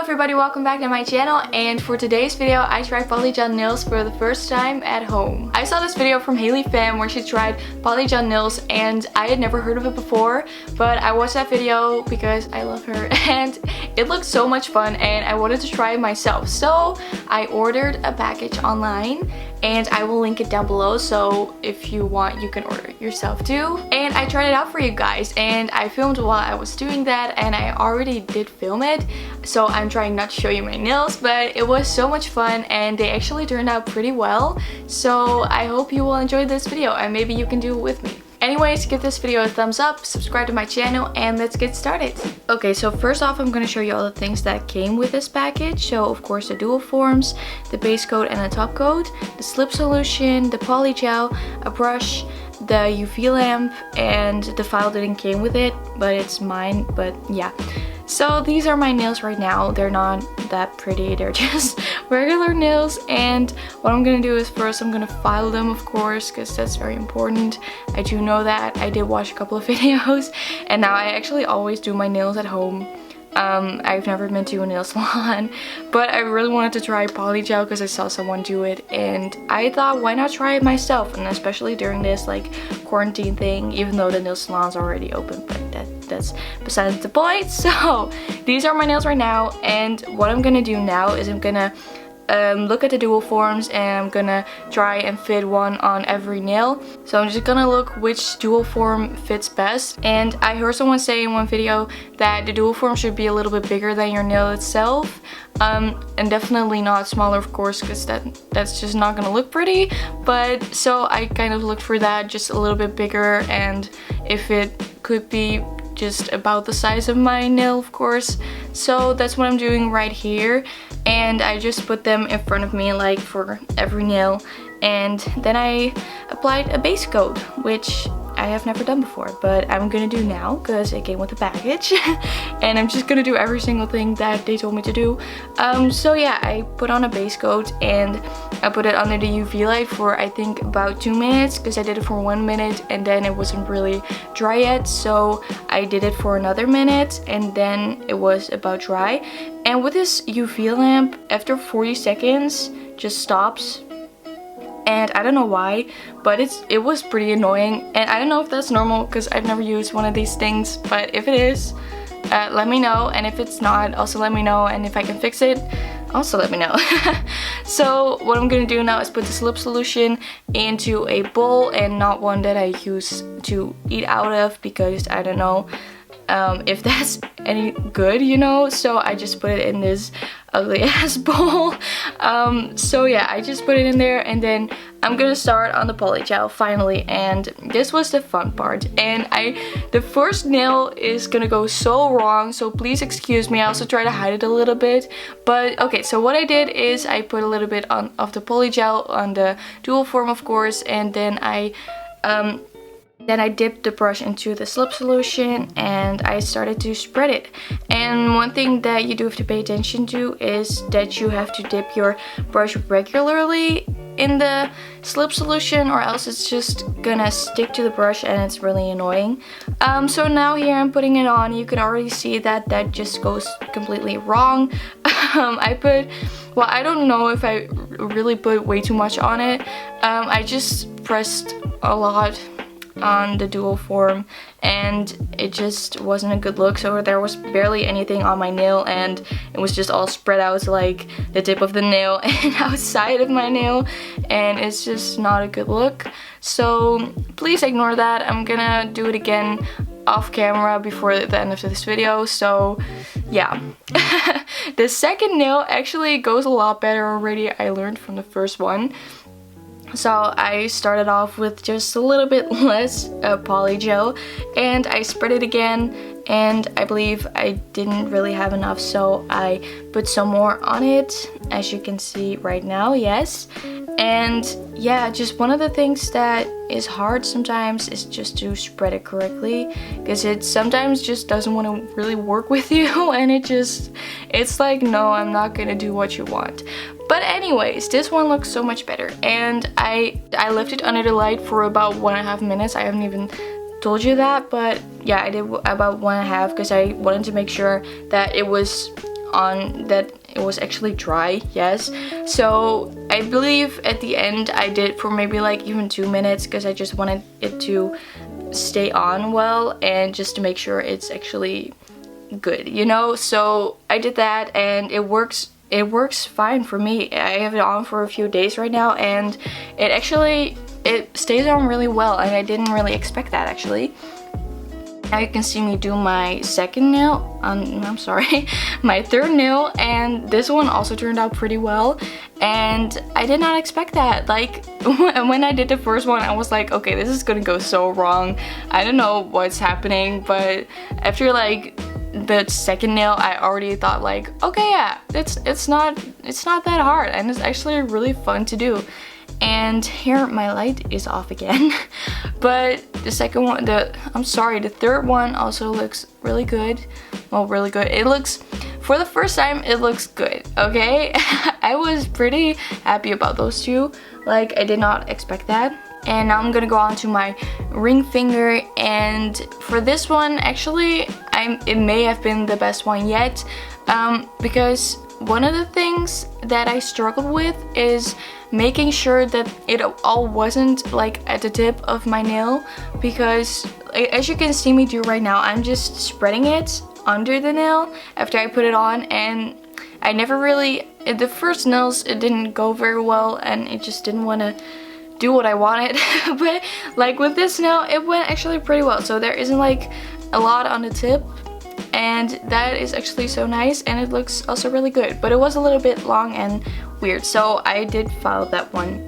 everybody, welcome back to my channel, and for today's video I tried polygel nails for the first time at home. I saw this video from Haley Pham where she tried polygel nails and I had never heard of it before, but I watched that video because I love her and it looked so much fun and I wanted to try it myself. So I ordered a package online and I will link it down below, so if you want you can order it yourself too. And I tried it out for you guys and I filmed while I was doing that, and I already did film it, so I'm trying not to show you my nails, but it was so much fun and they actually turned out pretty well. So I hope you will enjoy this video and maybe you can do it with me. Anyways, give this video a thumbs up, subscribe to my channel, and let's get started. Okay, so first off I'm going to show you all the things that came with this package. So of course the dual forms, the base coat and the top coat, the slip solution, the polygel, a brush, the UV lamp, and the file didn't came with it, but it's mine, but yeah. So these are my nails right now. They're not that pretty, they're just regular nails, and what I'm gonna do is first I'm gonna file them, of course, because that's very important. I do know that. I did watch a couple of videos and now I actually always do my nails at home. I've never been to a nail salon, but I really wanted to try polygel because I saw someone do it and I thought, why not try it myself? And especially during this like quarantine thing, even though the nail salon's already open, but that's besides the point. So these are my nails right now, and what I'm gonna do now is I'm gonna look at the dual forms and I'm gonna try and fit one on every nail. So I'm just gonna look which dual form fits best. And I heard someone say in one video that the dual form should be a little bit bigger than your nail itself, and definitely not smaller, of course, because that's just not gonna look pretty. But so I kind of looked for that, just a little bit bigger, and if it could be just about the size of my nail, of course. So that's what I'm doing right here, and I just put them in front of me like for every nail, and then I applied a base coat, which I have never done before, but I'm gonna do now because it came with the package and I'm just gonna do every single thing that they told me to do. So yeah, I put on a base coat and I put it under the UV light for I think about 2 minutes, because I did it for 1 minute and then it wasn't really dry yet, so I did it for another minute and then it was about dry. And with this UV lamp, after 40 seconds just stops. And I don't know why, but it was pretty annoying, and I don't know if that's normal because I've never used one of these things, but if it is, let me know, and if it's not, also let me know, and if I can fix it, also let me know. So what I'm gonna do now is put the slip solution into a bowl, and not one that I use to eat out of, because I don't know if that's any good, you know. So I just put it in this ugly ass bowl. So yeah, I just put it in there, and then I'm gonna start on the polygel finally, and this was the fun part. And the first nail is gonna go so wrong, so please excuse me. I also try to hide it a little bit, but okay. So what I did is I put a little bit of the polygel on the dual form, of course, and then I dipped the brush into the slip solution and I started to spread it. And one thing that you do have to pay attention to is that you have to dip your brush regularly in the slip solution, or else it's just gonna stick to the brush and it's really annoying. So now here I'm putting it on. You can already see that just goes completely wrong. Well, I don't know if I really put way too much on it. I just pressed a lot on the dual form and it just wasn't a good look. So there was barely anything on my nail and it was just all spread out to like the tip of the nail and outside of my nail, and it's just not a good look. So please ignore that. I'm gonna do it again off camera before the end of this video. So yeah. The second nail actually goes a lot better already. I learned from the first one. So I started off with just a little bit less polygel and I spread it again, and I believe I didn't really have enough, so I put some more on it, as you can see right now. Yes. And yeah, just one of the things that is hard sometimes is just to spread it correctly, because it sometimes just doesn't want to really work with you, and it's like, no, I'm not gonna do what you want. But anyways, this one looks so much better, and I left it under the light for about 1.5 minutes. I haven't even told you that, but yeah, I did about 1.5 because I wanted to make sure that it was on that it was actually dry, yes. So I believe at the end I did for maybe like even 2 minutes because I just wanted it to stay on well and just to make sure it's actually good, you know. So I did that and it works fine for me. I have it on for a few days right now and it stays on really well, and I didn't really expect that actually. Now you can see me do my second nail, I'm sorry, my third nail, and this one also turned out pretty well, and I did not expect that. Like, when I did the first one, I was like, okay, this is gonna go so wrong. I don't know what's happening, but after like the second nail, I already thought like, okay, yeah, it's not that hard, and it's actually really fun to do. And here my light is off again. But the second one, the third one also looks really good. Well, really good. It looks, for the first time, it looks good, okay? I was pretty happy about those two. Like, I did not expect that. And now I'm gonna go on to my ring finger, and for this one, actually, it may have been the best one yet, because one of the things that I struggled with is making sure that it all wasn't like at the tip of my nail, because as you can see me do right now, I'm just spreading it under the nail after I put it on, and I never really, the first nails, it didn't go very well and it just didn't want to do what I wanted. But like with this nail, it went actually pretty well, so there isn't like a lot on the tip, and that is actually so nice, and it looks also really good. But it was a little bit long and weird, so I did file that one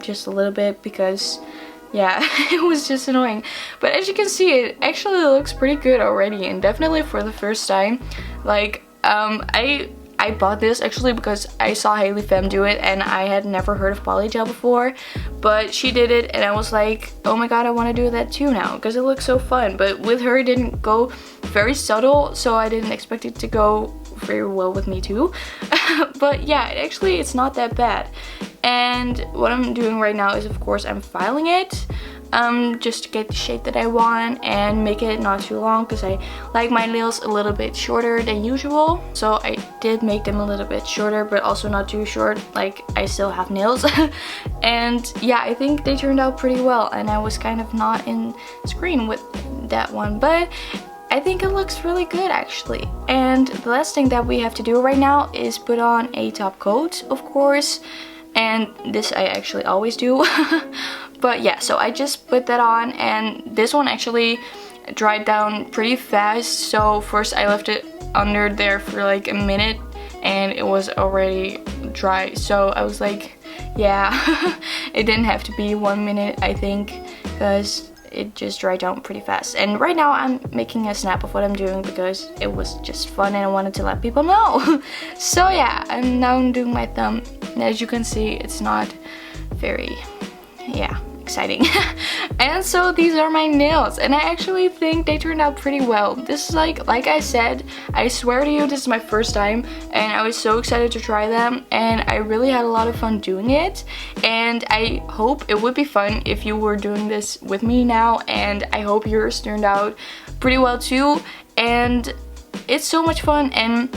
just a little bit because yeah, it was just annoying. But as you can see, it actually looks pretty good already, and definitely for the first time. Like I bought this actually because I saw Haley Pham do it, and I had never heard of polygel before, but she did it and I was like, oh my god, I want to do that too now because it looks so fun. But with her, it didn't go very subtle, so I didn't expect it to go very well with me too. But yeah, it's not that bad. And what I'm doing right now is, of course, I'm filing it just to get the shape that I want and make it not too long, because I like my nails a little bit shorter than usual. So I did make them a little bit shorter, but also not too short, like I still have nails. And yeah, I think they turned out pretty well, and I was kind of not in screen with that one, but I think it looks really good actually. And the last thing that we have to do right now is put on a top coat, of course, and this I actually always do. But yeah, so I just put that on, and this one actually dried down pretty fast. So first I left it under there for like a minute and it was already dry. So I was like, yeah, it didn't have to be 1 minute, I think, because it just dried down pretty fast. And right now I'm making a snap of what I'm doing because it was just fun and I wanted to let people know. So yeah, I'm now doing my thumb, and as you can see, it's not very, yeah, exciting. And so these are my nails, and I actually think they turned out pretty well. This is like I said, I swear to you, this is my first time, and I was so excited to try them, and I really had a lot of fun doing it. And I hope it would be fun if you were doing this with me now, and I hope yours turned out pretty well too. And it's so much fun, and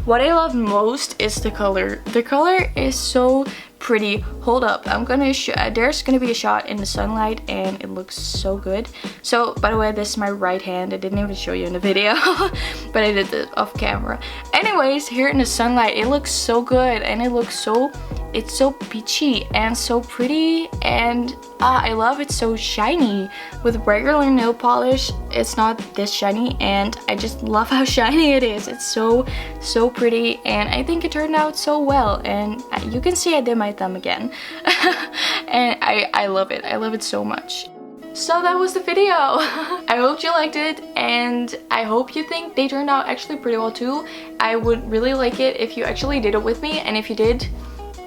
what I love most is the color. The color is so pretty. Hold up, I'm gonna there's gonna be a shot in the sunlight and it looks so good. So by the way, this is my right hand. I didn't even show you in the video, but I did it off camera. Anyways, here in the sunlight, it looks so good, and it looks so, it's so peachy and so pretty, and I love it, so shiny. With regular nail polish, it's not this shiny, and I just love how shiny it is. It's so pretty, and I think it turned out so well. And you can see I did my thumb again. And I love it. I love it so much. So that was the video. I hope you liked it, and I hope you think they turned out actually pretty well too. I would really like it if you actually did it with me, and if you did,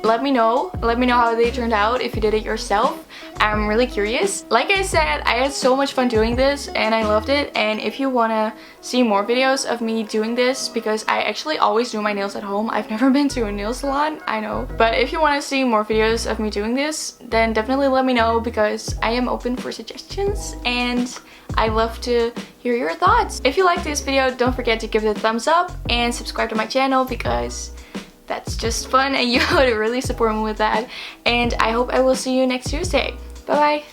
let me know how they turned out if you did it yourself. I'm really curious. Like I said, I had so much fun doing this and I loved it, and if you wanna see more videos of me doing this, because I actually always do my nails at home, I've never been to a nail salon, I know, but if you want to see more videos of me doing this, then definitely let me know, because I am open for suggestions and I love to hear your thoughts. If you like this video, don't forget to give it a thumbs up and subscribe to my channel, because that's just fun and you would really support me with that. And I hope I will see you next Tuesday. Bye bye!